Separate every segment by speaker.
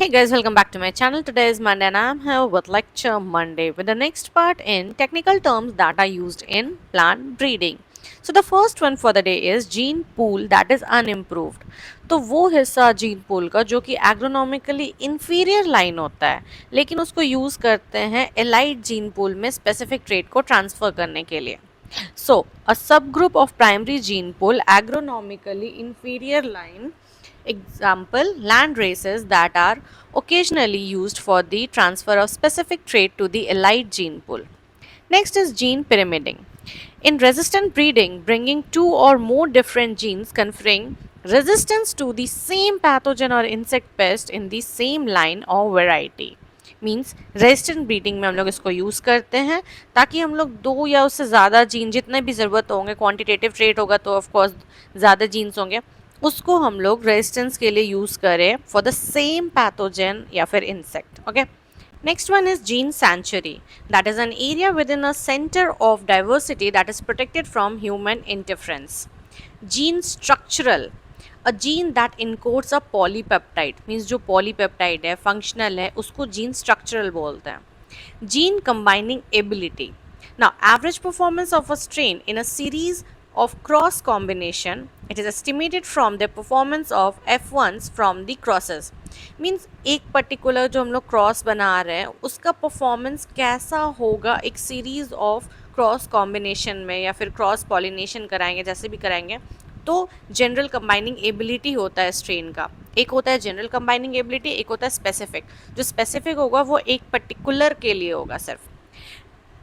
Speaker 1: Hey guys, welcome back to my channel. Today is Monday and I'm here with Lecture Monday with the next part in technical terms that are used in plant breeding. So the first one for the day is gene pool that is unimproved. तो वो हिस्सा gene pool का जो कि एग्रोनॉमिकली inferior line होता है लेकिन उसको यूज करते हैं एलाइट जीन पूल में स्पेसिफिक ट्रेट को ट्रांसफर करने के लिए. So a subgroup of primary gene pool agronomically inferior line. Example, land races that are occasionally used for the transfer of specific trait to the elite gene pool. Next is gene pyramiding. In resistant breeding, bringing two or more different genes conferring resistance to the same pathogen or insect pest in the same line or variety. Means resistant breeding में हम लोग इसको use करते हैं ताकि हम लोग दो या उससे ज़्यादा जीन जितने भी ज़रूरत होंगे, क्वांटिटेटिव ट्रेट होगा तो ऑफकोर्स ज़्यादा जीन्स होंगे, उसको हम लोग रेजिस्टेंस के लिए यूज़ करें फॉर द सेम पैथोजन या फिर insect. Okay. Next one is gene sanctuary. That is an area within a center of diversity that is protected from human interference. Gene structural. A gene that encodes a polypeptide means जो polypeptide है functional है उसको gene structural बोलते हैं. Gene combining ability. Now average performance of a strain in a series of cross combination, it is estimated from the performance of F1s from the crosses. Means एक particular जो हम लोग cross बना रहे हैं उसका परफॉर्मेंस कैसा होगा एक सीरीज ऑफ क्रॉस कॉम्बिनेशन में या फिर क्रॉस पॉलिनेशन कराएंगे, जैसे भी कराएंगे तो जनरल कंबाइनिंग एबिलिटी होता है स्ट्रेन का. एक होता है जनरल कंबाइनिंग एबिलिटी, एक होता है स्पेसिफिक. जो स्पेसिफिक होगा वो एक पर्टिकुलर के लिए होगा, सिर्फ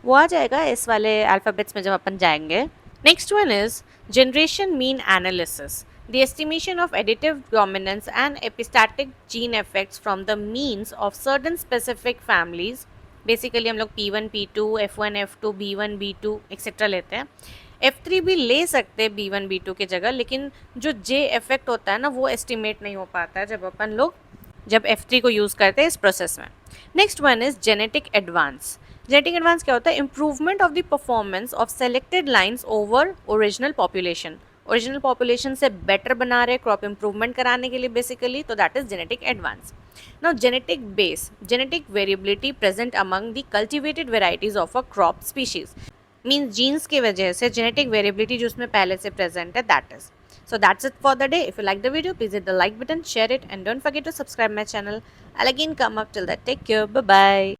Speaker 1: वो आ जाएगा इस वाले अल्फ़ाबेट्स में जब अपन जाएंगे. Next one is generation mean analysis. The estimation of additive dominance and epistatic gene effects from the means of certain specific families. Basically हम लोग P1, P2, F1, F2, B1, B2 etcetera लेते हैं. F3 भी ले सकते हैं B1, B2 की जगह, लेकिन जो J इफेक्ट होता है ना वो एस्टिमेट नहीं हो पाता है जब F3 को यूज़ करते हैं इस प्रोसेस में. Next one is genetic advance. Genetic advance क्या होता है? Improvement of the performance of selected lines over original population. Original population से बेटर बना रहे क्रॉप इंप्रूवमेंट कराने के लिए बेसिकली, तो that is genetic advance. Now genetic base. Genetic variability present among the cultivated varieties of a crop species. Means genes की वजह से जेनेटिक वेरिएबिलिटी जो उसमें पहले से प्रेजेंट है, that is. So that's it for the day. If you like the video, please hit the like button, share it, and don't forget to subscribe my channel. I'll again come up till that. Take care. Bye bye.